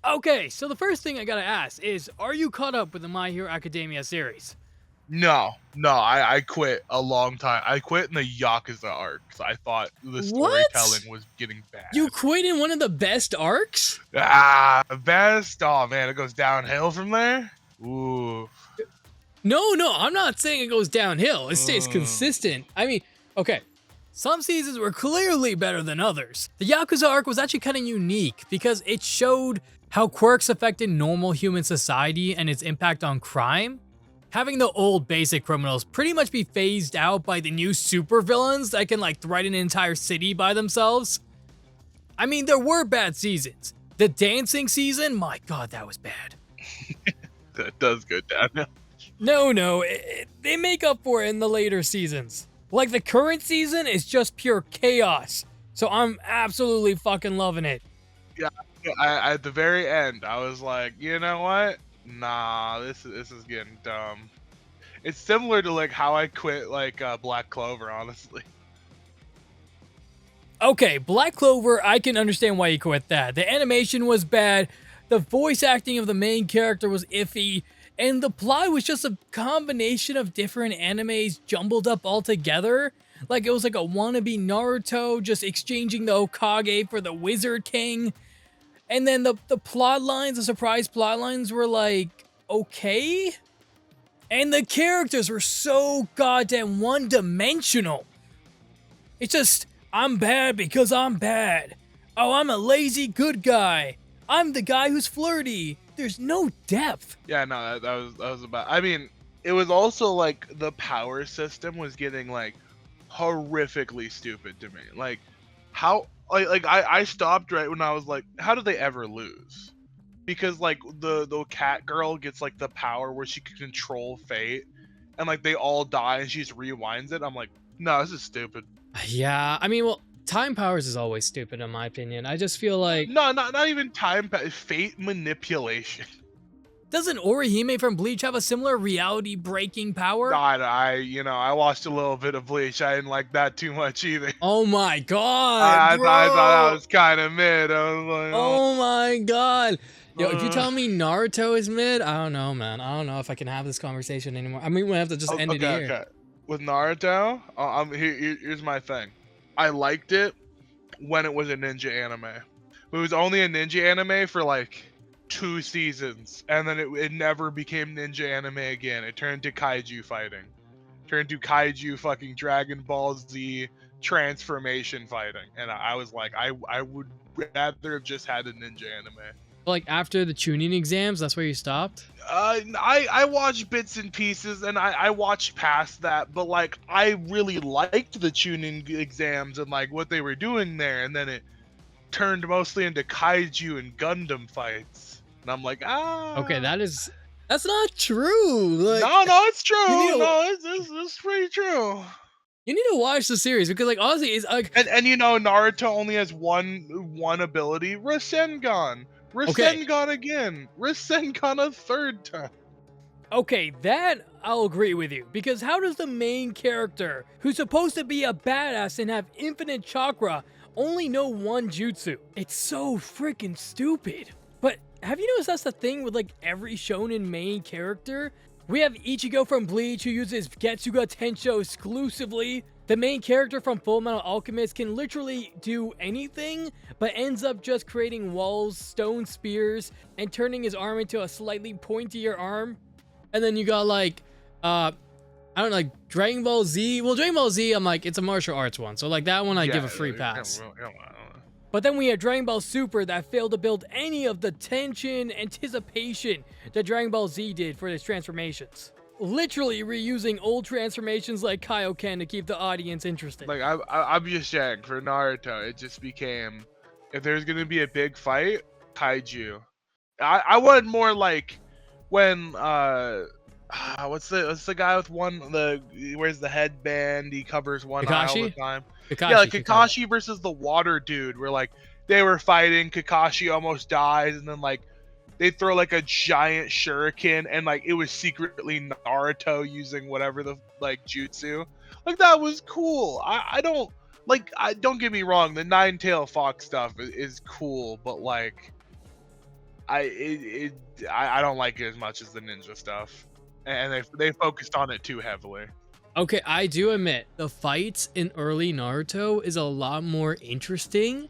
Okay, so the first thing I gotta ask is, are you caught up with the My Hero Academia series? No, I quit a long time. I quit in the Yakuza arcs. I thought the What? storytelling was getting You bad. quit in one of the best arcs? Best. Oh man, it goes downhill from there. Ooh. No, I'm not saying it goes downhill. It stays Mm. consistent. I mean, okay, some seasons were clearly better than others. The Yakuza arc was actually kind of unique because it showed how quirks affected normal human society and its impact on crime. Having the old basic criminals pretty much be phased out by the new supervillains that can like threaten an entire city by themselves. I mean, there were bad seasons. The dancing season, my god, that was bad. That does go downhill. No, they make up for it in the later seasons. Like the current season is just pure chaos. So I'm absolutely fucking loving it. Yeah, I at the very end, I was like, you know what? Nah, this is getting dumb. It's similar to like how I quit like Black Clover, honestly. Okay, Black Clover, I can understand why you quit that. The animation was bad, the voice acting of the main character was iffy, and the plot was just a combination of different animes jumbled up all together. Like it was like a wannabe Naruto just exchanging the Hokage for the Wizard King. And then the plot lines, the surprise plot lines were like okay. And the characters were so goddamn one-dimensional. It's just, I'm bad because I'm bad. Oh, I'm a lazy good guy. I'm the guy who's flirty. There's no depth. Yeah, no, that was about. I mean, it was also like the power system was getting like horrifically stupid to me. Like, how? Like I stopped right when I was like, how do they ever lose? Because like the cat girl gets like the power where she can control fate, and like they all die and she just rewinds it. I'm like, no, this is stupid. Yeah, I mean, well, time powers is always stupid in my opinion. I just feel like, No, not even fate manipulation. doesn't Orihime from Bleach have a similar reality breaking power? God, I watched a little bit of Bleach. I didn't like that too much either. Oh my god, I thought that bro. was kind of mid. I was like, Oh my god. Yo, if you oh. tell me Naruto is mid, I don't know, man. I don't know if I can have this conversation anymore. I mean, we have to just end it Okay, here. okay. With Naruto, here's my thing. I liked it when it was a ninja anime. It was only a ninja anime for like 2 seasons, and then it never became ninja anime again. It turned to kaiju fighting. Turned to kaiju fucking Dragon Ball Z transformation fighting. And I was like, I would rather have just had a ninja anime. Like after the tuning exams, that's where you stopped? I watched bits and pieces, and I watched past that, but like I really liked the tuning exams and like what they were doing there, and then it turned mostly into kaiju and Gundam fights, and I'm like, Okay, ah. that's not true. Like No, it's true. you need to No, it's pretty true. you need to watch the series because like honestly, it's like And Naruto only has one ability, Rasengan. okay, Rasengan again. Rasengan a third time. okay, that I'll agree with you because how does the main character, who's supposed to be a badass and have infinite chakra, only know one jutsu? It's so freaking stupid. But have you noticed that's the thing with like every shonen main character? We have Ichigo from Bleach who uses Getsuga Tensho exclusively. The main character from Fullmetal Alchemist can literally do anything, but ends up just creating walls, stone spears, and turning his arm into a slightly pointier arm. And then you got like, I don't know, like Dragon Ball Z. Well, Dragon Ball Z, I'm like, it's a martial arts one. So like that one, I give a free pass. But then we had Dragon Ball Super that failed to build any of the tension, anticipation that Dragon Ball Z did for its transformations. Literally reusing old transformations like Kaioken to keep the audience interested. Like I'm just saying, for Naruto, it just became, if there's gonna be a big fight, kaiju. I wanted more like when what's the guy with he wears the headband, he covers one eye all the Kakashi? time. Kakashi, Yeah, like Kakashi versus the water dude, where like they were fighting, Kakashi almost dies, and then like they throw like a giant shuriken, and like it was secretly Naruto using whatever the like jutsu. Like that was cool. I don't get me wrong, the nine tail fox stuff is cool, but like I don't like it as much as the ninja stuff, and they focused on it too heavily. Okay, I do admit the fights in early Naruto is a lot more interesting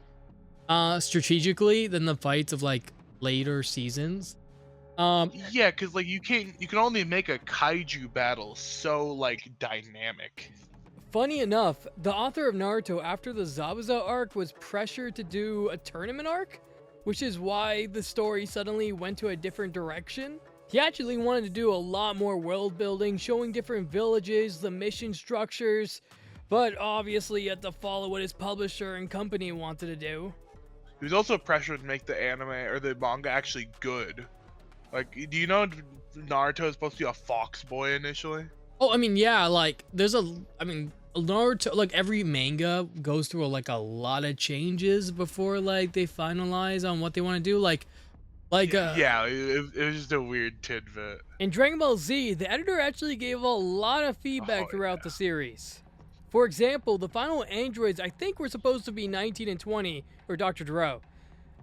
strategically than the fights of like later seasons. Yeah, because like you can only make a kaiju battle so like dynamic. Funny enough, the author of Naruto after the Zabuza arc was pressured to do a tournament arc, which is why the story suddenly went to a different direction. He actually wanted to do a lot more world building, showing different villages, the mission structures, but obviously he had to follow what his publisher and company wanted to do. He was also pressured to make the anime or the manga actually good. Like, do you know Naruto is supposed to be a fox boy initially? Oh, I mean, yeah, like Naruto, like every manga goes through a lot of changes before like they finalize on what they want to do. Yeah, it was just a weird tidbit. In Dragon Ball Z, the editor actually gave a lot of feedback throughout the series. For example, the final androids I think were supposed to be 19 and 20 for Dr. Dro.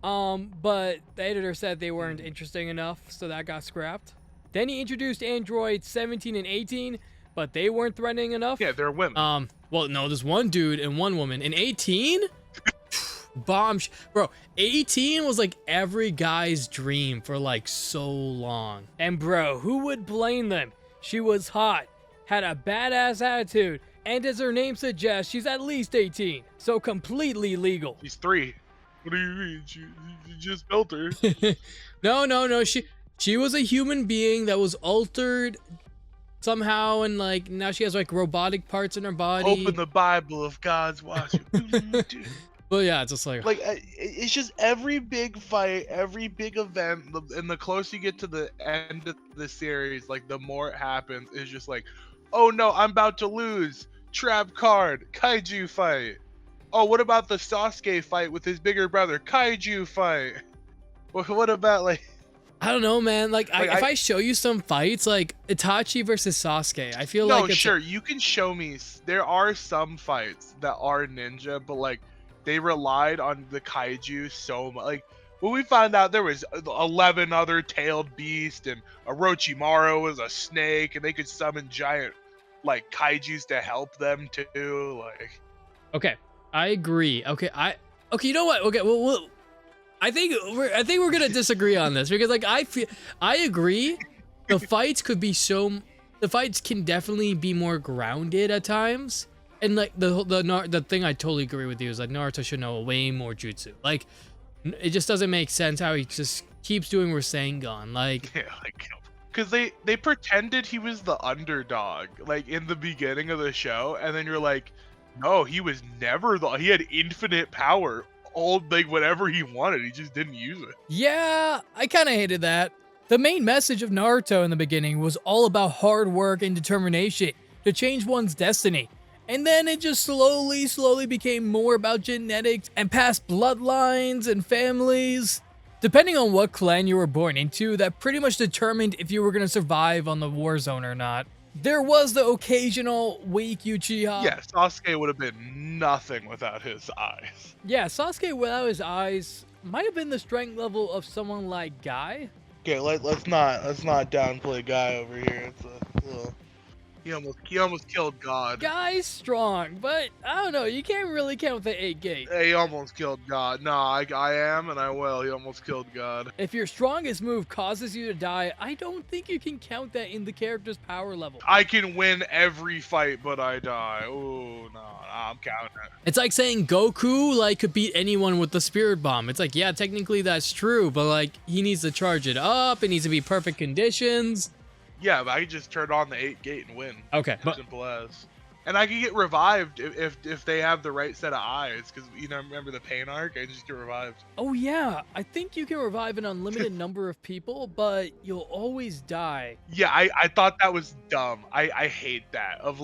But the editor said they weren't interesting enough, so that got scrapped. Then he introduced androids 17 and 18, but they weren't threatening enough. Yeah, they're women. Well, no, there's one dude and one woman. And 18? Bro, 18 was like every guy's dream for like so long. And bro, who would blame them? She was hot, had a badass attitude, and as her name suggests, she's at least 18. So completely legal. She's 3. What do you mean? You just built her. No. She was a human being that was altered somehow, and like now she has like robotic parts in her body. Open the Bible of God's watching. Well, yeah, it's just like it's just every big fight, every big event, and the closer you get to the end of the series, like the more it happens, it's just like, oh no, I'm about to lose. Trap card, kaiju fight. Oh, what about the Sasuke fight with his bigger brother? Kaiju fight. What about like? I don't know, man. If I show you some fights, like Itachi versus Sasuke, I feel like sure, you can show me. There are some fights that are ninja, but like they relied on the kaiju so much. Like when we found out there was 11 other tailed beasts and Orochimaru was a snake, and they could summon giant like kaijus to help them too. Like, okay, I agree. Okay, you know what? Okay, well I think we're gonna disagree on this because like I agree the fights can definitely be more grounded at times, and like the thing I totally agree with you is like Naruto should know way more jutsu. Like it just doesn't make sense how he just keeps doing Rasengan. Like yeah, like because they pretended he was the underdog like in the beginning of the show, and then you're like, no, he was never he had infinite power. Like whatever he wanted, he just didn't use it. Yeah, I kind of hated that. The main message of Naruto in the beginning was all about hard work and determination to change one's destiny. And then it just slowly became more about genetics and past bloodlines and families. Depending on what clan you were born into, that pretty much determined if you were going to survive on the war zone or not. There was the occasional weak Uchiha. Yeah, Sasuke would have been nothing without his eyes. Yeah, Sasuke without his eyes might have been the strength level of someone like Guy. Okay, let's not downplay Guy over here. It's a little... He almost killed God. Guy's strong, but I don't know. You can't really count the 8 gate. He almost killed God. No, I am and I will. He almost killed God. If your strongest move causes you to die, I don't think you can count that in the character's power level. I can win every fight, but I die. Oh no, I'm counting it. It's like saying Goku could beat anyone with the spirit bomb. It's like, yeah, technically that's true, but like he needs to charge it up. It needs to be perfect conditions. Yeah, but I can just turn on the 8 gate and win. Okay, but simple as. And I can get revived if they have the right set of eyes, because remember the pain arc? I just get revived. Oh yeah, I think you can revive an unlimited number of people, but you'll always die. Yeah, I thought that was dumb. I hate that of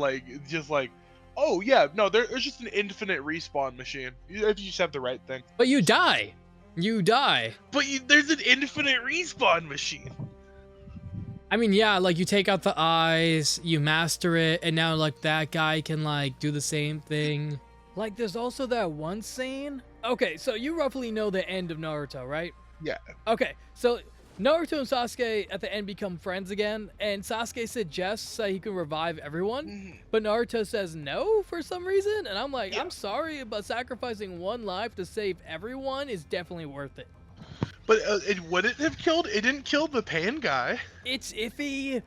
oh yeah, no, there's just an infinite respawn machine if you just have the right thing. But you die. But there's an infinite respawn machine. I mean, yeah, like you take out the eyes, you master it, and now like that guy can like do the same thing. Like there's also that one scene. Okay, so you roughly know the end of Naruto, right? Yeah. Okay, so Naruto and Sasuke at the end become friends again, and Sasuke suggests that he can revive everyone, Mhm. but Naruto says no for some reason, and I'm like, Yeah. I'm sorry, but sacrificing one life to save everyone is definitely worth it. But it wouldn't have killed. It didn't kill the pain guy. It's iffy.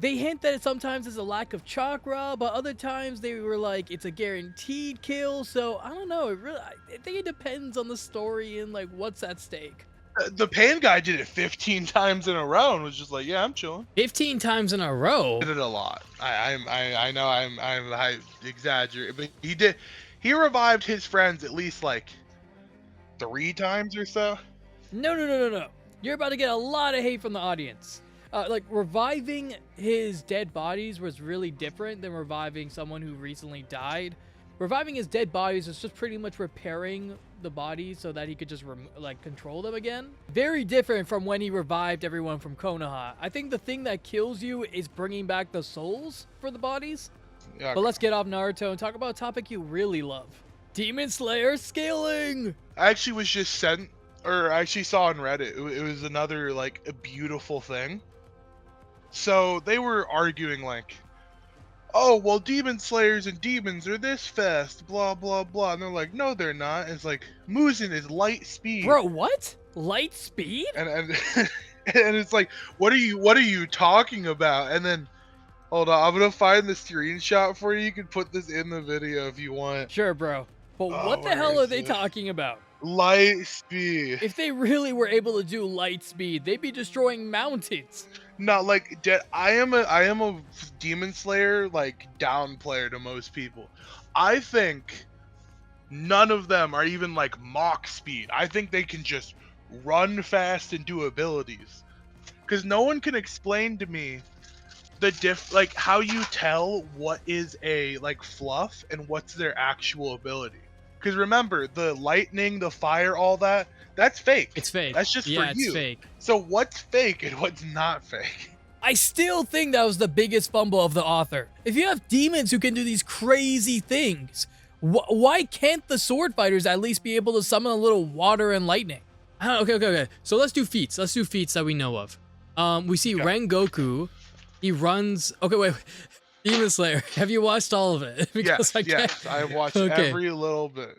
They hint that it sometimes is a lack of chakra, but other times they were like it's a guaranteed kill. So I don't know. I think it depends on the story and like what's at stake. The pain guy did it 15 times in a row and was just like, yeah, I'm chilling. 15 times in a row. Did it a lot. I know I exaggerate, but he did. He revived his friends at least like 3 times or so. No. You're about to get a lot of hate from the audience. Like reviving his dead bodies was really different than reviving someone who recently died. Reviving his dead bodies is just pretty much repairing the body so that he could just like control them again. Very different from when he revived everyone from Konoha. I think the thing that kills you is bringing back the souls for the bodies. Yeah. But let's get off Naruto and talk about a topic you really love. Demon Slayer scaling! I actually was just sent, or I actually saw on Reddit. It was another like a beautiful thing. So they were arguing like, oh well, demon slayers and demons are this fast, blah blah blah, and they're like, no, they're not. It's like Muzin is light speed, Bro, what? Light speed? and and it's like, what are you talking about? And then, hold on, I'm gonna find the screenshot for you. You can put this in the video if you want. Sure, bro. But what the where hell are is they it? talking about? Light speed. If they really were able to do light speed, they'd be destroying mountains. Not like I am a demon slayer like down player to most people. I think none of them are even like Mach speed. I think they can just run fast and do abilities. Cuz no one can explain to me the like how you tell what is a like fluff and what's their actual ability. Cuz remember, the lightning, the fire, all that's fake. It's fake. That's just yeah, for it's you. fake. So what's fake and what's not fake? I still think that was the biggest fumble of the author. If you have demons who can do these crazy things, why can't the sword fighters at least be able to summon a little water and lightning? Okay. So let's do feats. Let's do feats that we know of. We see Rengoku. He runs. Okay, wait. Demon Slayer. Have you watched all of it? Yes, I watched every little bit.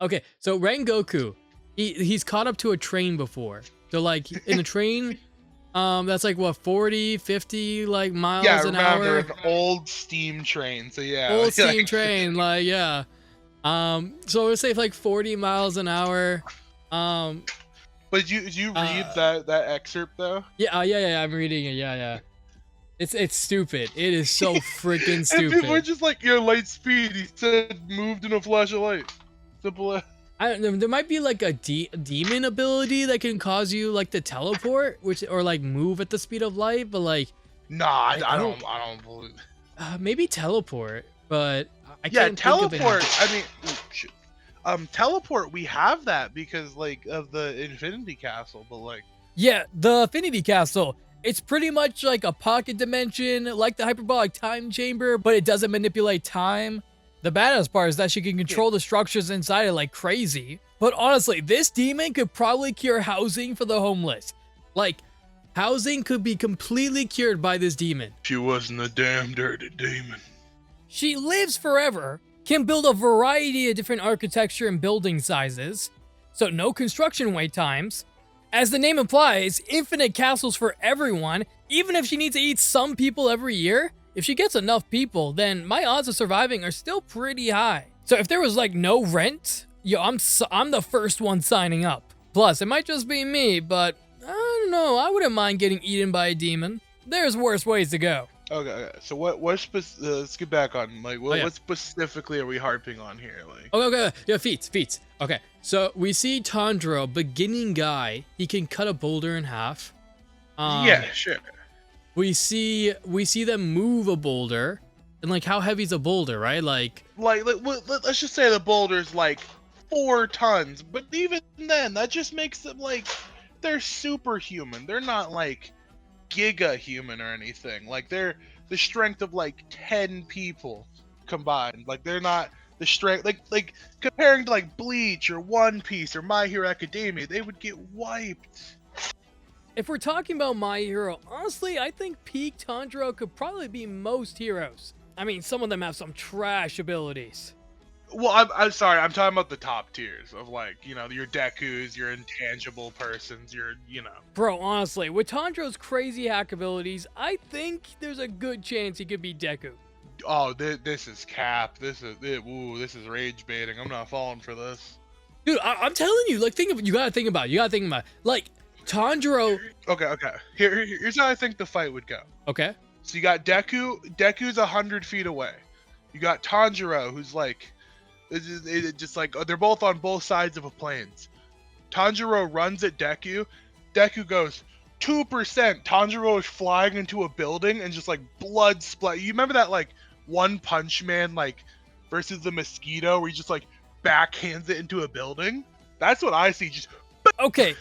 Okay, so Rengoku, he's caught up to a train before. So like in a train, that's like what 40, 50 like miles an hour. An old steam train. So yeah, old steam train. Like yeah. So we'll say like 40 miles an hour. But you read that excerpt though? Yeah, I'm reading it. Yeah. It's stupid. It is so freaking stupid. And people are just like, your light speed. He said moved in a flash of light. Simple as. I don't know. There might be like a demon ability that can cause you like to teleport, or like move at the speed of light. But like, nah, I don't believe. Maybe teleport, but I can't. Yeah, think teleport. of I mean, shit. Teleport. We have that because like of the Infinity Castle, but like. Yeah, the Infinity Castle. It's pretty much like a pocket dimension, like the hyperbolic time chamber, but it doesn't manipulate time. The badass part is that she can control the structures inside it like crazy. But honestly, this demon could probably cure housing for the homeless. Like, housing could be completely cured by this demon. She wasn't a damn dirty demon. She lives forever, can build a variety of different architecture and building sizes, so no construction wait times. As the name implies, infinite castles for everyone, even if she needs to eat some people every year. If she gets enough people, then my odds of surviving are still pretty high. So if there was like no rent, I'm the first one signing up. Plus, it might just be me, but I don't know, I wouldn't mind getting eaten by a demon. There's worse ways to go. Okay. So let's get back on like what specifically are we harping on here? Like. Okay. Yeah, feats. Okay. So we see Tanjiro, beginning guy. He can cut a boulder in half. Yeah, sure. We see them move a boulder, and like how heavy's a boulder, right? Like let's just say the boulder's like 4 tons, but even then, that just makes them like they're superhuman. They're not like giga human or anything. Like they're the strength of like 10 people combined. Like they're not the strength, like comparing to like Bleach or One Piece or My Hero Academia, they would get wiped. If we're talking about My Hero, honestly, I think peak Tanjiro could probably be most heroes. I mean, some of them have some trash abilities. Well, I'm sorry, I'm talking about the top tiers of like, you know, your Dekus, your intangible persons, your, you know. Bro, honestly, with Tanjiro's crazy hack abilities, I think there's a good chance he could be Deku. Oh, this is cap. This is rage baiting. I'm not falling for this. Dude, I'm telling you, like, you gotta think about it. Like, Tanjiro. Okay. Here's how I think the fight would go. Okay. So you got Deku. Deku's 100 feet away. You got Tanjiro, who's like, it's just like they're both on both sides of a plains. Tanjiro runs at Deku. Deku goes 2%. Tanjiro is flying into a building and just like blood splat. You remember that like One Punch Man like versus the mosquito where he just like backhands it into a building? That's what I see. Just Okay.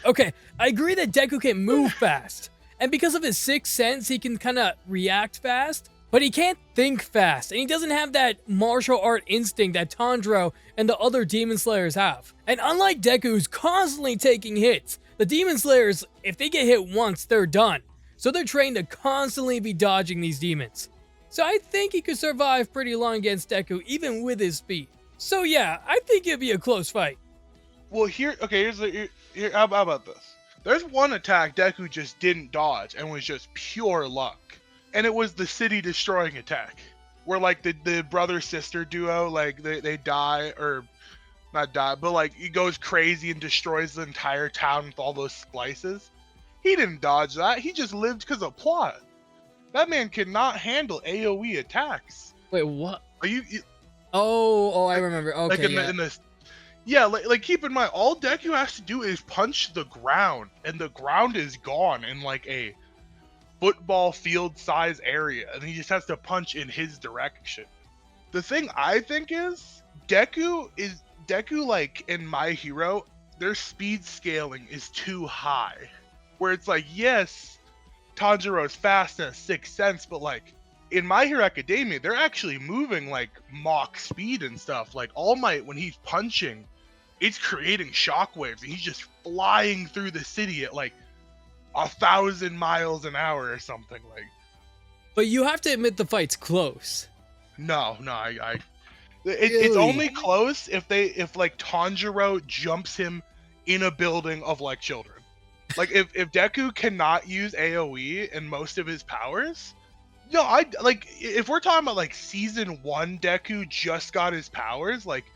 I agree that Deku can move fast. And because of his sixth sense, he can kind of react fast. But he can't think fast. And he doesn't have that martial art instinct that Tanjiro and the other Demon Slayers have. And unlike Deku, who's constantly taking hits, the Demon Slayers, if they get hit once, they're done. So they're trained to constantly be dodging these demons. So I think he could survive pretty long against Deku, even with his speed. So yeah, I think it'd be a close fight. well, here. How about this? There's one attack Deku just didn't dodge and was just pure luck, and it was the city destroying attack, where like the brother sister duo, like they die or not die, but like he goes crazy and destroys the entire town with all those splices. He didn't dodge that. He just lived because of plot. That man cannot handle AOE attacks. Wait, what? Are you Oh, I remember. Okay, like in this? Yeah, like keep in mind, all Deku has to do is punch the ground, and the ground is gone in like a football field size area, and he just has to punch in his direction. The thing I think is Deku like in My Hero, their speed scaling is too high. Where it's like, yes, Tanjiro's fast and a sixth sense, but like in My Hero Academia, they're actually moving like Mach speed and stuff. Like All Might, when he's punching, it's creating shockwaves, and he's just flying through the city at like 1,000 miles an hour or something. Like, but you have to admit the fight's close. no, it's only close if like Tanjiro jumps him in a building of like children. Like if Deku cannot use AoE and most of his powers, no, I like if we're talking about like season 1 Deku just got his powers, like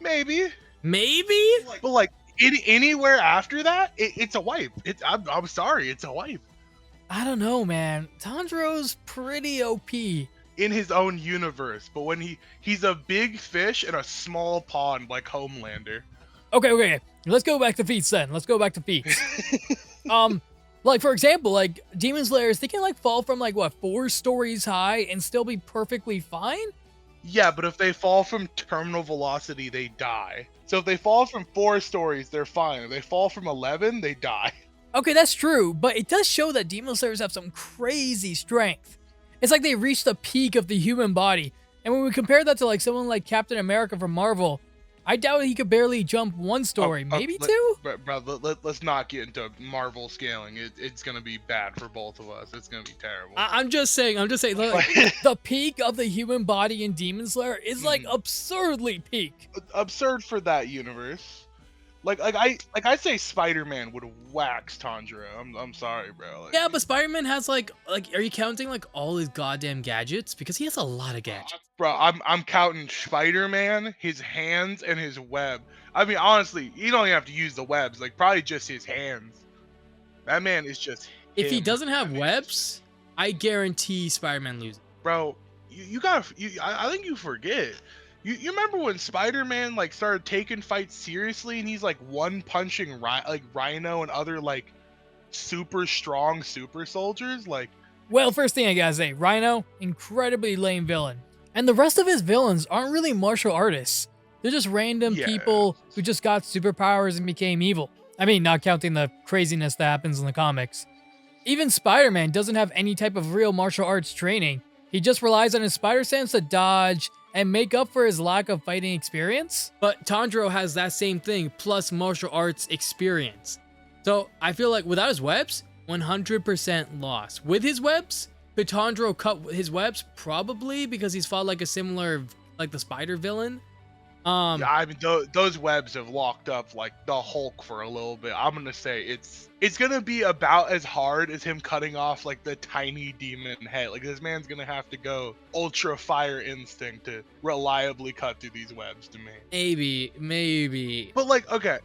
maybe, but like anywhere after that, it's a wipe. I'm sorry, it's a wipe. I don't know, man. Tanjiro's pretty OP In his own universe, but when he's a big fish in a small pond like Homelander. Okay. Let's go back to feats then. Like for example, like Demon Slayers, they can like fall from like what 4 stories high and still be perfectly fine. Yeah, but if they fall from terminal velocity, they die. So if they fall from 4 stories, they're fine. If they fall from 11, they die. Okay, that's true, but it does show that Demon Slayers have some crazy strength. It's like they reached the peak of the human body. And when we compare that to like someone like Captain America from Marvel, I doubt he could barely jump 1 story, maybe 2? Let's not get into Marvel scaling. It's gonna be bad for both of us. It's gonna be terrible. I'm just saying, like, the peak of the human body in Demon Slayer is like absurdly peak. Absurd for that universe. Like I say Spider-Man would wax Tanjiro. I'm sorry, bro. Like, Yeah, but Spider-Man has like, are you counting like all his goddamn gadgets? Because he has a lot of gadgets. Bro, I'm counting Spider-Man, his hands, and his web. I mean, honestly, you don't even have to use the webs. Like, probably just his hands. That man is just If he him. doesn't have webs, I guarantee Spider-Man loses. Bro, I think you forget. You remember when Spider-Man like started taking fights seriously, and he's like one punching like Rhino and other like super strong super soldiers? Like, Well, first thing I gotta say, Rhino, incredibly lame villain. And the rest of his villains aren't really martial artists. They're just random people who just got superpowers and became evil. I mean, not counting the craziness that happens in the comics. Even Spider-Man doesn't have any type of real martial arts training. He just relies on his spider sense to dodge and make up for his lack of fighting experience. But Tanjiro has that same thing plus martial arts experience. So I feel like without his webs, 100% loss. With his webs, could Tanjiro cut his webs? Probably, because he's fought like a similar, like the spider villain. Yeah, I mean, those webs have locked up like the Hulk for a little bit. I'm gonna say it's gonna be about as hard as him cutting off like the tiny demon head. Like this man's gonna have to go ultra fire instinct to reliably cut through these webs to me. Maybe. But like, okay.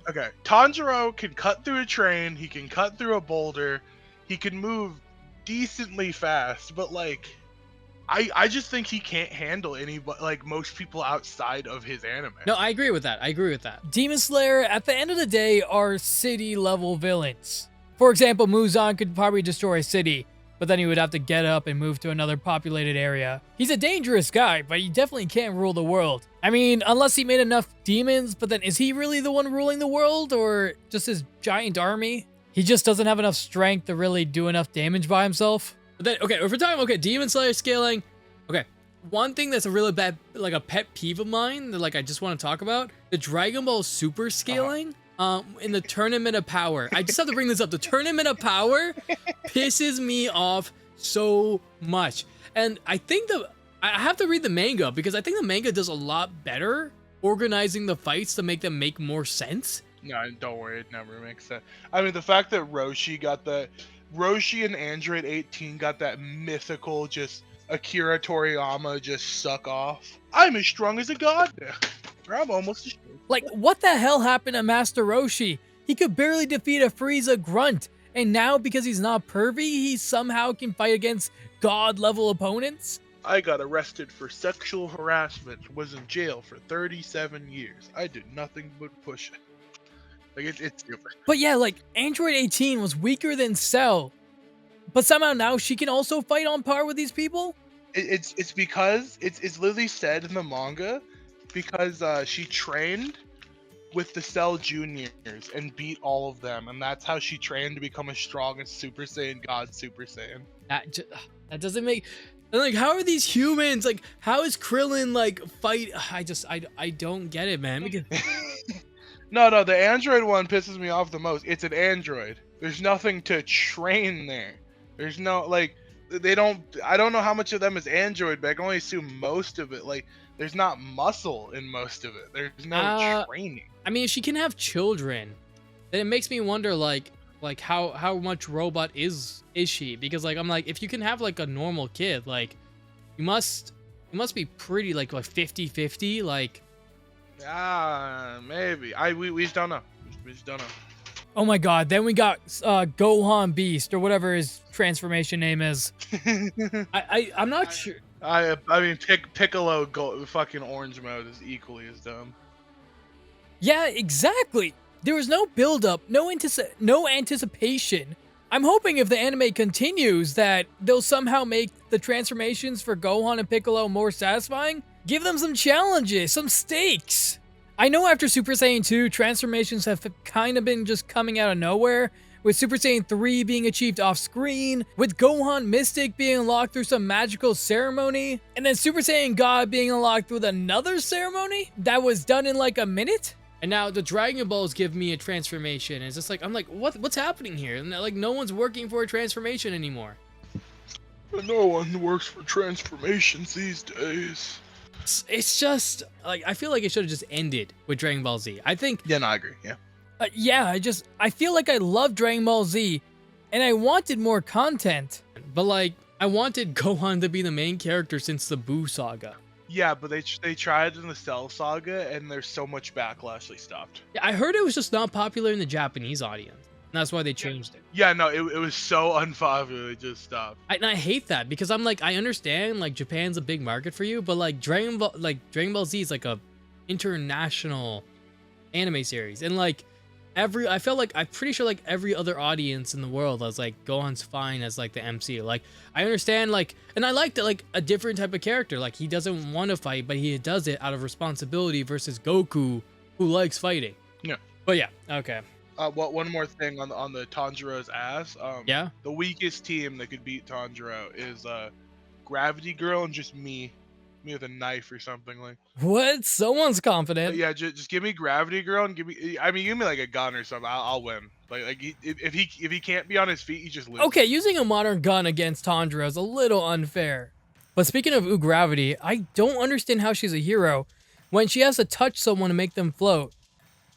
Tanjiro can cut through a train. He can cut through a boulder. He can move decently fast. But like, I just think he can't handle like most people outside of his anime. No, I agree with that. Demon Slayer, at the end of the day, are city level villains. For example, Muzan could probably destroy a city, but then he would have to get up and move to another populated area. He's a dangerous guy, but he definitely can't rule the world. I mean, unless he made enough demons, but then is he really the one ruling the world, or just his giant army? He just doesn't have enough strength to really do enough damage by himself. But then, okay, if we're talking, Demon Slayer scaling, okay, one thing that's a really bad, like a pet peeve of mine that like I just want to talk about, the Dragon Ball Super scaling in the Tournament of Power. I just have to bring this up. The Tournament of Power pisses me off so much. And I think I have to read the manga because I think the manga does a lot better organizing the fights to make them make more sense. No, don't worry, it never makes sense. I mean, the fact that Roshi and Android 18 got that mythical just Akira Toriyama just suck off. I'm as strong as a god now. I'm almost as strong. Like, what the hell happened to Master Roshi? He could barely defeat a Frieza grunt, and now because he's not pervy, he somehow can fight against god-level opponents? I got arrested for sexual harassment, was in jail for 37 years. I did nothing but push it. Like, it's stupid. But yeah, like, Android 18 was weaker than Cell, but somehow now she can also fight on par with these people? It's because, it's literally said in the manga, because she trained with the Cell Juniors and beat all of them, and that's how she trained to become as strong as Super Saiyan God Super Saiyan. That doesn't make... Like, how are these humans, like, how is Krillin, like, fight... I don't get it, man. Because... No, the Android one pisses me off the most. It's an Android. There's nothing to train there. There's no, like, I don't know how much of them is Android, but I can only assume most of it. Like, there's not muscle in most of it. There's no training. I mean, if she can have children, then it makes me wonder, like how much robot is she? Because, like, I'm like, if you can have, like, a normal kid, like, you must be pretty, like 50-50, like... Maybe. We just don't know. We just don't know. Oh my god, then we got Gohan Beast, or whatever his transformation name is. I'm not sure. I mean, Piccolo fucking orange mode is equally as dumb. Yeah, exactly. There was no build-up, no anticipation. I'm hoping if the anime continues that they'll somehow make the transformations for Gohan and Piccolo more satisfying. Give them some challenges, some stakes. I know after Super Saiyan 2, transformations have kind of been just coming out of nowhere, with Super Saiyan 3 being achieved off-screen, with Gohan Mystic being unlocked through some magical ceremony, and then Super Saiyan God being unlocked with another ceremony that was done in like a minute. And now the Dragon Balls give me a transformation. It's just like, I'm like, what's happening here? And like, no one's working for a transformation anymore. No one works for transformations these days. It's just like, I feel like it should have just ended with Dragon Ball Z. I think. Yeah, no, I agree. Yeah. I feel like I love Dragon Ball Z, and I wanted more content. But like, I wanted Gohan to be the main character since the Buu saga. Yeah, but they tried in the Cell saga, and there's so much backlash they stopped. Yeah, I heard it was just not popular in the Japanese audience. And that's why they changed it. Yeah, no, it was so unpopular, they just stopped. And I hate that because I'm like, I understand like Japan's a big market for you, but like Dragon Ball Z is like a international anime series, and like I'm pretty sure like every other audience in the world was like, Gohan's fine as like the MC. Like, I understand, like, and I like that, like, a different type of character. Like, he doesn't want to fight, but he does it out of responsibility versus Goku, who likes fighting. Yeah. But yeah, okay. One more thing on the Tanjiro's ass. Yeah. The weakest team that could beat Tanjiro is Gravity Girl and just me. me with a knife or something like. What? Someone's But confident. yeah, just give me Gravity Girl and give me like a gun or something. I'll win. If he can't be on his feet, he just loses. Okay, using a modern gun against Tundra is a little unfair. But speaking of Gravity, I don't understand how she's a hero when she has to touch someone to make them float,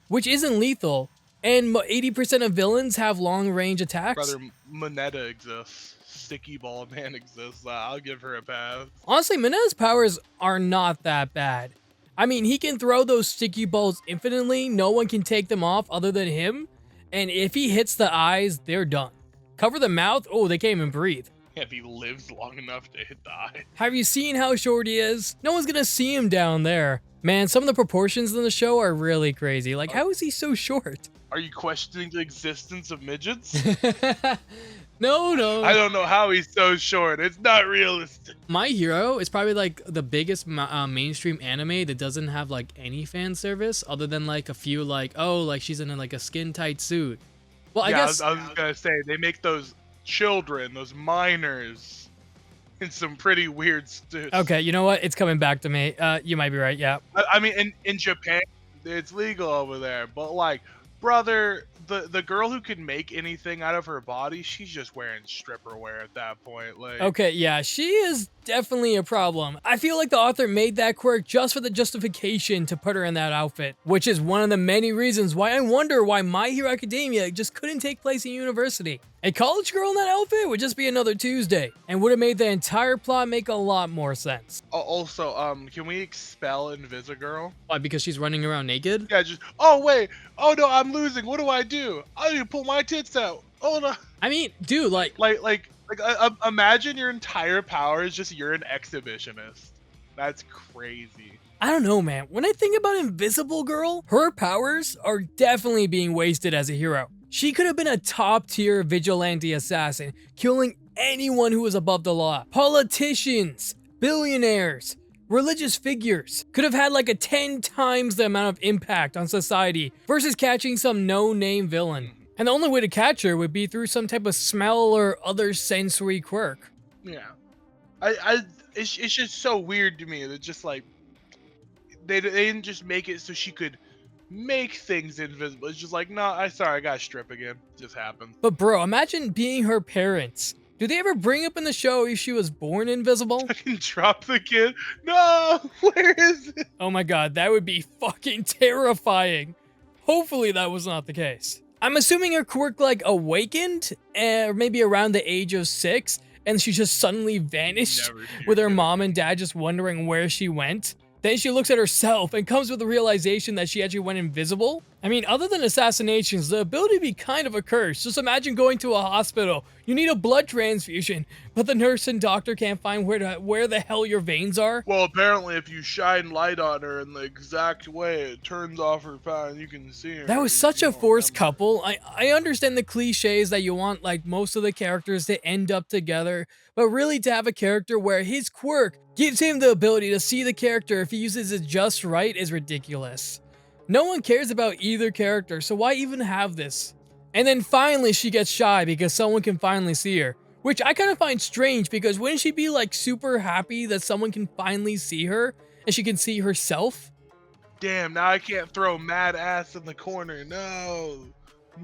which isn't lethal, and 80% of villains have long-range attacks. Brother, Moneta exists. Sticky Ball Man exists. I'll give her a pass. Honestly, Mineta's powers are not that bad. I mean, he can throw those sticky balls infinitely, no one can take them off other than him, and if he hits the eyes, they're done. Cover the mouth, oh, they can't even breathe. If he lives long enough to hit the eye. Have you seen how short he is? No one's gonna see him down there. Man, some of the proportions in the show are really crazy. Like, how is he so short? Are you questioning the existence of midgets? No. I don't know how he's so short. It's not realistic. My Hero is probably like the biggest mainstream anime that doesn't have like any fan service other than like a few like, oh, like she's in like a skin tight suit. Well, I guess I was gonna say they make those children, those minors, in some pretty weird suits. Okay, you know what? It's coming back to me. You might be right. Yeah. I mean, in Japan, it's legal over there, but like, brother, the girl who can make anything out of her body, she's just wearing stripper wear at that point. Like, Okay, yeah, she is definitely a problem. I feel like the author made that quirk just for the justification to put her in that outfit, which is one of the many reasons why I wonder why My Hero Academia just couldn't take place in university. A college girl in that outfit would just be another Tuesday, and would have made the entire plot make a lot more sense. also, can we expel Invisigirl? Why, because she's running around naked? Yeah, just, oh wait, oh no, I'm losing. What do? I need to pull my tits out. Oh no. I mean, dude, Imagine your entire power is just you're an exhibitionist. That's crazy. I don't know, man. When I think about Invisible Girl, her powers are definitely being wasted as a hero. She could have been a top-tier vigilante assassin, killing anyone who was above the law. Politicians, billionaires, religious figures could have had like a 10 times the amount of impact on society versus catching some no-name villain. And the only way to catch her would be through some type of smell or other sensory quirk. Yeah, it's just so weird to me that just like they didn't just make it so she could make things invisible. It's just like, no, I gotta strip again. It just happened. But bro, imagine being her parents. Do they ever bring up in the show if she was born invisible? I can drop the kid. No, where is it? Oh my god, that would be fucking terrifying. Hopefully that was not the case. I'm assuming her quirk like awakened, or maybe around the age of 6, and she just suddenly vanished with her mom and dad just wondering where she went. Then she looks at herself and comes with the realization that she actually went invisible. I mean, other than assassinations, the ability to be kind of a curse. Just imagine going to a hospital. You need a blood transfusion, but the nurse and doctor can't find where the hell your veins are. Well, apparently if you shine light on her in the exact way, it turns off her power and you can see her. That was such a forced couple. I understand the cliches that you want like most of the characters to end up together, but really to have a character where his quirk gives him the ability to see the character if he uses it just right is ridiculous. No one cares about either character, so why even have this? And then finally she gets shy because someone can finally see her, which I kind of find strange because wouldn't she be like super happy that someone can finally see her and she can see herself? Damn, now I can't throw mad ass in the corner. No.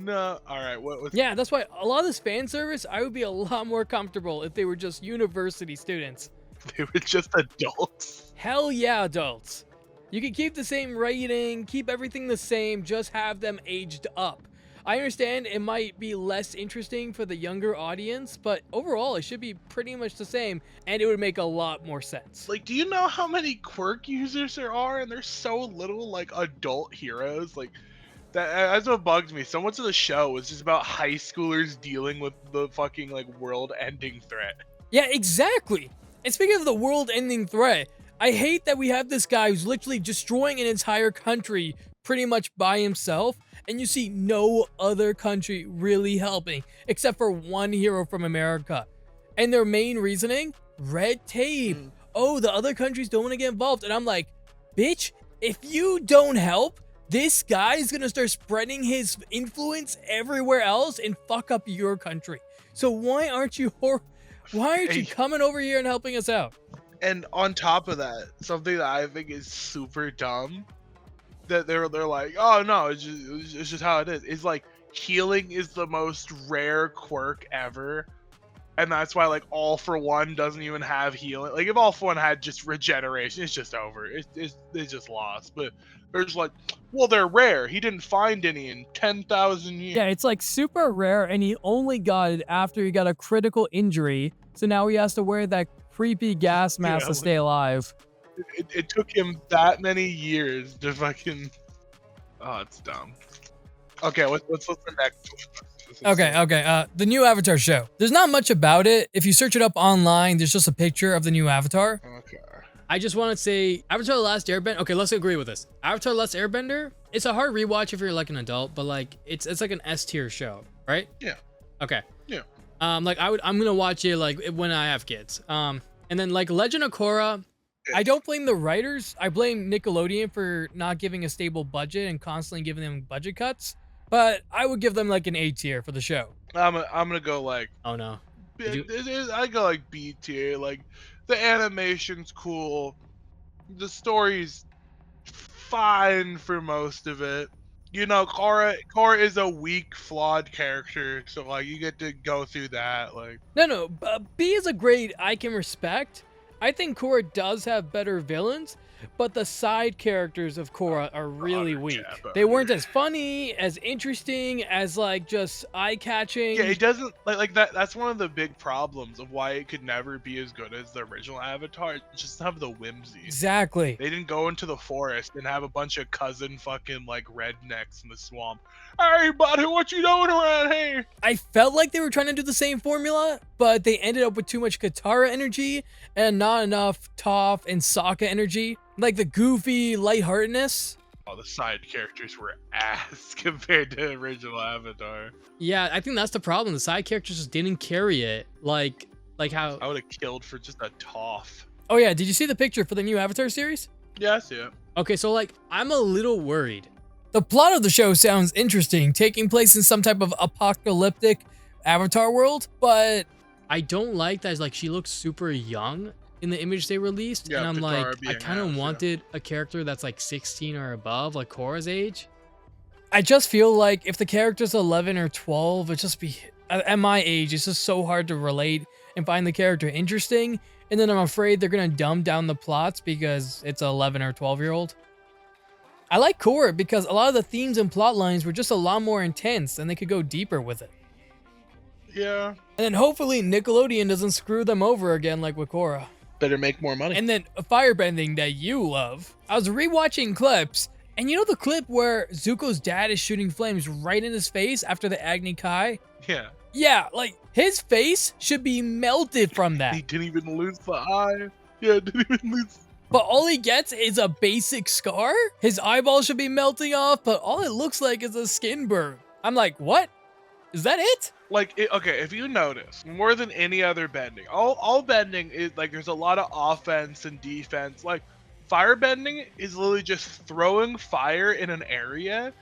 Alright, what? Yeah, that's why a lot of this fan service, I would be a lot more comfortable if they were just university students. They were just adults. Hell yeah, adults. You can keep the same rating, keep everything the same, just have them aged up. I understand it might be less interesting for the younger audience, but overall it should be pretty much the same, and it would make a lot more sense. Like, do you know how many quirk users there are? And there's so little, like, adult heroes. Like, that's what bugs me. So much of the show was just about high schoolers dealing with the fucking, like, world-ending threat. Yeah, exactly. And speaking of the world-ending threat, I hate that we have this guy who's literally destroying an entire country pretty much by himself, and you see no other country really helping, except for one hero from America. And their main reasoning? Red tape. Oh, the other countries don't want to get involved. And I'm like, bitch, if you don't help, this guy is going to start spreading his influence everywhere else and fuck up your country. So why aren't you coming over here and helping us out? And on top of that, something that I think is super dumb that they're like, oh no, it's just how it is. It's like healing is the most rare quirk ever, and that's why like All For One doesn't even have healing. Like if All For One had just regeneration, it's just over. It's just lost. But there's like, well, they're rare. He didn't find any in 10,000 years. Yeah, it's like super rare, and he only got it after he got a critical injury. So now he has to wear that creepy gas mask Yeah, to stay alive. It took him that many years to fucking. Oh, it's dumb. Okay, what's the next one? Okay. The new Avatar show. There's not much about it. If you search it up online, there's just a picture of the new Avatar. Okay. I just want to say Avatar: The Last Airbender. Okay, let's agree with this. Avatar: The Last Airbender. It's a hard rewatch if you're like an adult, but like it's like an S tier show, right? Yeah. Okay. Yeah. Like I'm gonna watch it like when I have kids. And then like Legend of Korra. I don't blame the writers. I blame Nickelodeon for not giving a stable budget and constantly giving them budget cuts. But I would give them like an A tier for the show. I'm gonna go like. Oh no. I go like B tier. Like the animation's cool, the story's fine for most of it. You know, Korra is a weak, flawed character, so like you get to go through that. Like No. B is a grade I can respect. I think Korra does have better villains, but the side characters of Korra are really weak. They weren't as funny, as interesting, as like just eye-catching. Yeah, it doesn't like that. That's one of the big problems of why it could never be as good as the original Avatar. It just have the whimsy. Exactly. They didn't go into the forest and have a bunch of cousin fucking like rednecks in the swamp. Hey, buddy, what you doing around here? I felt like they were trying to do the same formula, but they ended up with too much Katara energy and not enough Toph and Sokka energy. Like the goofy lightheartedness. Oh, the side characters were ass compared to original Avatar. Yeah, I think that's the problem. The side characters just didn't carry it. Like how. I would have killed for just a Toph. Oh yeah, did you see the picture for the new Avatar series? Yeah, I see it. Okay, so like I'm a little worried. The plot of the show sounds interesting, taking place in some type of apocalyptic Avatar world, but I don't like that like she looks super young in the image they released, Yeah, and I'm Katara like, I being kind of ass, wanted a character that's like 16 or above, like Korra's age. I just feel like if the character's 11 or 12, it just be at my age, it's just so hard to relate and find the character interesting, and then I'm afraid they're gonna dumb down the plots because it's an 11 or 12-year-old. I like Korra because a lot of the themes and plot lines were just a lot more intense and they could go deeper with it. Yeah. And then hopefully Nickelodeon doesn't screw them over again like with Korra. Better make more money. And then firebending that you love. I was rewatching clips, and you know the clip where Zuko's dad is shooting flames right in his face after the Agni Kai? Yeah. Yeah, like his face should be melted from that. He didn't even lose the eye. Yeah, didn't even lose. But all he gets is a basic scar? His eyeball should be melting off, but all it looks like is a skin burn. I'm like, what? Is that it? Like, okay, if you notice, more than any other bending, all bending is like there's a lot of offense and defense. Like, fire bending is literally just throwing fire in an area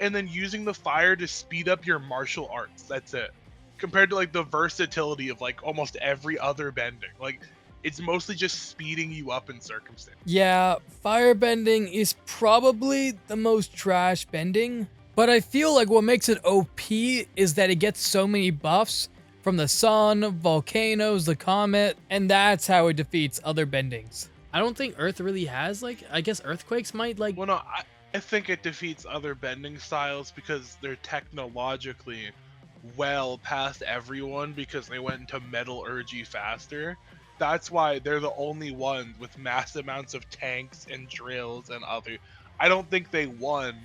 and then using the fire to speed up your martial arts. That's it. Compared to like the versatility of like almost every other bending. Like, it's mostly just speeding you up in circumstance. Yeah, firebending is probably the most trash bending, but I feel like what makes it OP is that it gets so many buffs from the sun, volcanoes, the comet, and that's how it defeats other bendings. I don't think Earth really has, like, I guess earthquakes might, like... Well, no, I think it defeats other bending styles because they're technologically well past everyone because they went into metallurgy faster. That's why they're the only ones with mass amounts of tanks and drills and other. I don't think they won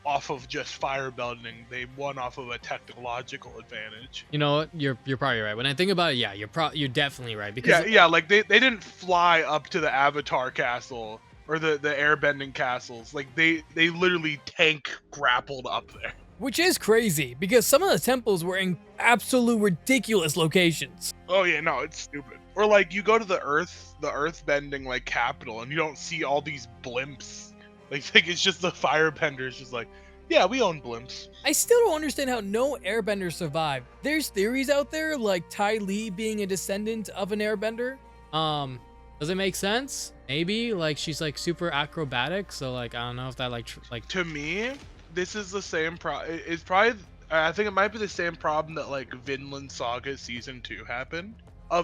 off of just fire bending. They won off of a technological advantage. You know what? You're probably right. When I think about it, yeah, you're definitely right. Because Yeah, like they didn't fly up to the Avatar castle or the airbending castles. Like they literally tank grappled up there. Which is crazy because some of the temples were in absolute ridiculous locations. Oh yeah, no, it's stupid. Or like you go to the earth bending like capital and you don't see all these blimps. Like it's just the firebenders just like, yeah, we own blimps. I still don't understand how no airbender survived. There's theories out there like Ty Lee being a descendant of an airbender. Does it make sense? Maybe like she's like super acrobatic, so like I don't know if that like To me, this is the same it's probably, I think it might be the same problem that like Vinland Saga season 2 happened.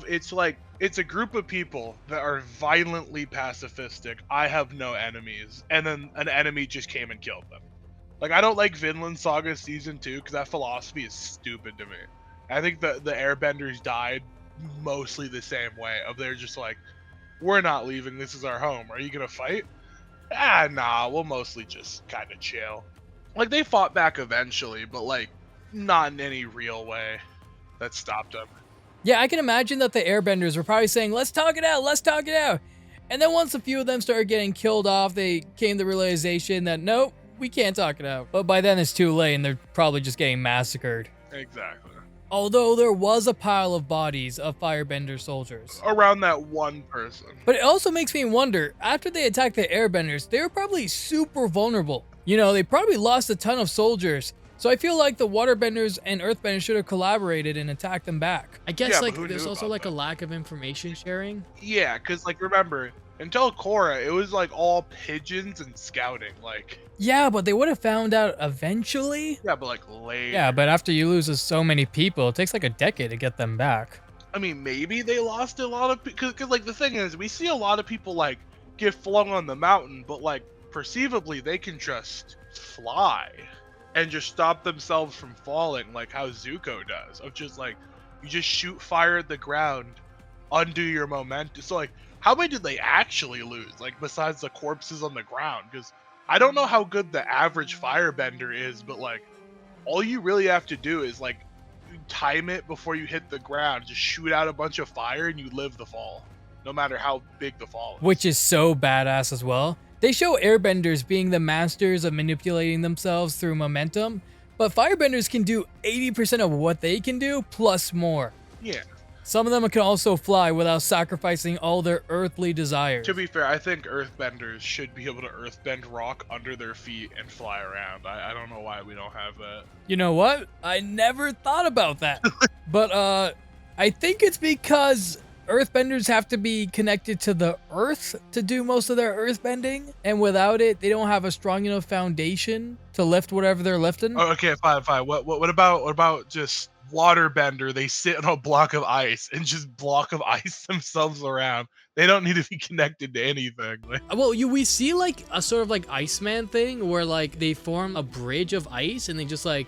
It's like it's a group of people that are violently pacifistic. I have no enemies, and then an enemy just came and killed them. Like, I don't like Vinland Saga season 2 because that philosophy is stupid to me. I think the Airbenders died mostly the same way. Of they're just like, we're not leaving. This is our home. Are you gonna fight? Nah. We'll mostly just kind of chill. Like, they fought back eventually, but like not in any real way that stopped them. Yeah, I can imagine that the airbenders were probably saying, let's talk it out, let's talk it out. And then once a few of them started getting killed off, they came to the realization that, nope, we can't talk it out. But by then it's too late and they're probably just getting massacred. Exactly. Although there was a pile of bodies of firebender soldiers. Around that one person. But it also makes me wonder, after they attacked the airbenders, they were probably super vulnerable. You know, they probably lost a ton of soldiers. So I feel like the waterbenders and earthbenders should have collaborated and attacked them back. I guess Yeah, like but who there's knew also about like a that? lack of information sharing. Yeah, because like remember, until Korra, it was like all pigeons and scouting. Like, Yeah, but they would have found out eventually. yeah, but like later. Yeah, but after you lose so many people, it takes like a decade to get them back. I mean, maybe they lost a lot of because like the thing is, we see a lot of people like get flung on the mountain, but like perceivably they can just fly and just stop themselves from falling, like how Zuko does. Of just like you just shoot fire at the ground, undo your momentum. So like, how many did they actually lose? Like besides the corpses on the ground? Because I don't know how good the average firebender is, but like all you really have to do is like time it before you hit the ground, just shoot out a bunch of fire and you live the fall, no matter how big the fall is. Which is so badass as well. They show airbenders being the masters of manipulating themselves through momentum, but firebenders can do 80% of what they can do plus more. Yeah. Some of them can also fly without sacrificing all their earthly desires. To be fair, I think earthbenders should be able to earthbend rock under their feet and fly around. I don't know why we don't have that. You know what? I never thought about that. But I think it's because earthbenders have to be connected to the earth to do most of their earthbending, and without it, they don't have a strong enough foundation to lift whatever they're lifting. Oh, okay, fine. What about just waterbender? They sit on a block of ice and just block of ice themselves around. They don't need to be connected to anything. Like, Well, we see like a sort of like Iceman thing where like they form a bridge of ice and they just like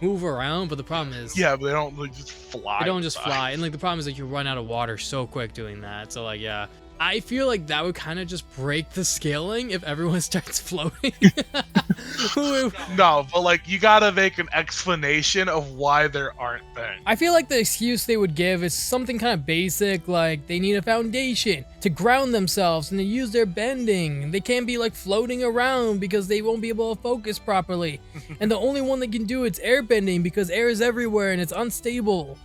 move around, but the problem is yeah, but they don't like, just fly. they don't just by. fly, and like the problem is like you run out of water so quick doing that. So like yeah, I feel like that would kind of just break the scaling if everyone starts floating. No, but like you gotta make an explanation of why there aren't things. I feel like the excuse they would give is something kind of basic, like they need a foundation to ground themselves and to use their bending. They can't be like floating around because they won't be able to focus properly. And the only one that can do it's air bending because air is everywhere and it's unstable.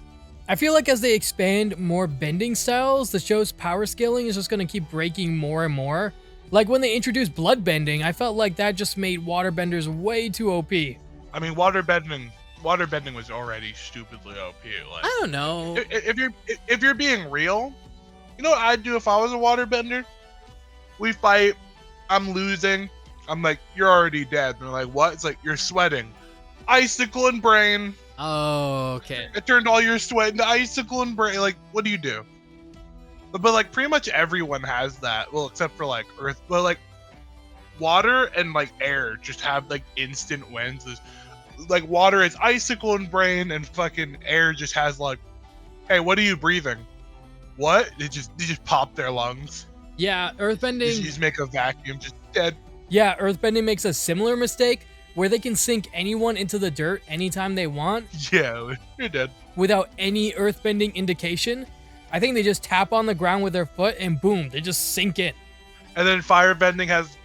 I feel like as they expand more bending styles, the show's power scaling is just going to keep breaking more and more. Like when they introduced blood bending, I felt like that just made waterbenders way too OP. I mean, waterbending was already stupidly OP. Like, I don't know. if you're being real, you know what I'd do if I was a waterbender? We fight. I'm losing. I'm like, you're already dead. And they're like, what? It's like, you're sweating. Icicle and brain. Oh, okay. It turned all your sweat into icicle and brain. Like, what do you do? But like, pretty much everyone has that. Well, except for like earth. But like, water and like air just have like instant wins. There's, like, water is icicle and brain, and fucking air just has like, hey, what are you breathing? What? They just pop their lungs. Yeah, earthbending. You just make a vacuum, just dead. Yeah, earthbending makes a similar mistake where they can sink anyone into the dirt anytime they want Yeah, you're dead. without any earthbending indication. I think they just tap on the ground with their foot and boom, they just sink in. And then firebending has,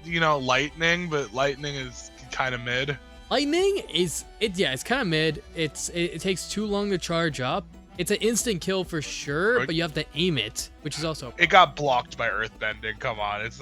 you know, lightning, but lightning is kind of mid. Lightning is it's kind of mid. It takes too long to charge up. It's an instant kill for sure, Right. but you have to aim it, which is also It got blocked by earthbending. Come on, it's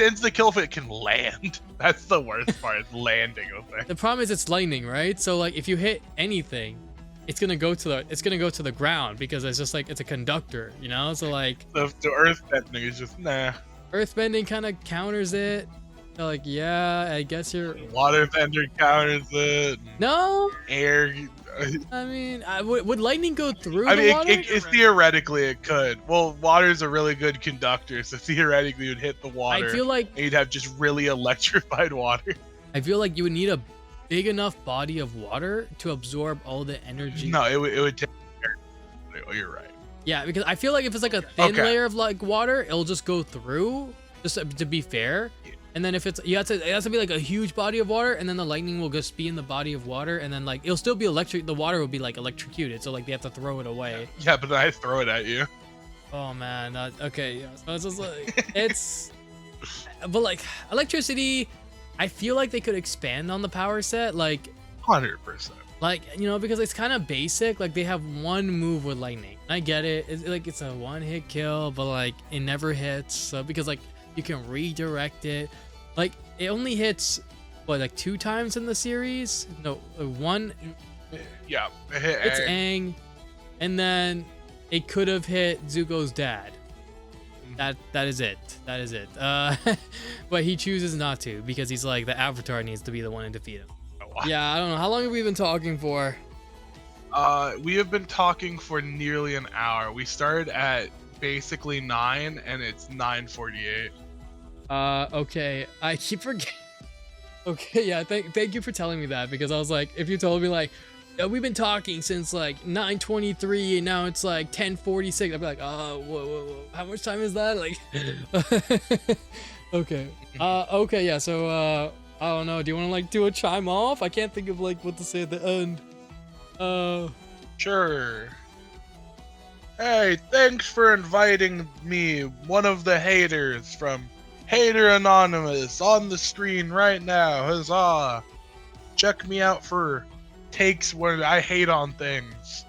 instant kill if it can land. That's the worst part. Is landing a thing. the problem is it's lightning, right? So like if you hit anything, it's gonna go to the ground because it's just like it's a conductor, you know. So like The earthbending is just nah. earthbending kind of counters it. They're like, yeah, I guess you're. Waterbender counters it. No, Air. I mean, would lightning go through I the mean, water? theoretically it could. Well, water's a really good conductor, so theoretically it would hit the water. I feel like and you'd have just really electrified water. you would need a big enough body of water to absorb all the energy. No, it would take. Oh, you're right. Yeah, because I feel like if it's like a thin Okay. layer of like water, it'll just go through. Just to be fair. And then if it has to be like a huge body of water, and then the lightning will just be in the body of water, and then like it'll still be electric. The water will be like electrocuted, so like they have to throw it away. Yeah, but then I throw it at you. Oh man, okay, yeah. So it's just like it's, but like electricity, I feel like they could expand on the power set, like 100%. because it's kind of basic. Like they have one move with lightning. I get it. It's a one-hit kill, but like it never hits. So because like you can redirect it. Like it only hits what, like 2 times in the series? No, one. Yeah. It's Aang, and then it could have hit Zuko's dad. That is it. That is it. But he chooses not to because he's like the Avatar needs to be the one to defeat him. Yeah, I don't know. How long have we been talking for? We have been talking for nearly an hour. We started at basically 9, and it's 9:48. Okay. I keep forgetting. Okay, yeah. Thank you for telling me that, because I was like, if you told me like, "Yeah, we've been talking since like 9:23 and now it's like 10:46," I'd be like, whoa, how much time is that? Like, okay. Okay, yeah. So, I don't know. Do you want to like do a chime off? I can't think of like what to say at the end. Sure. Hey, thanks for inviting me, one of the haters from Hater Anonymous, on the screen right now. Huzzah! Check me out for takes where I hate on things.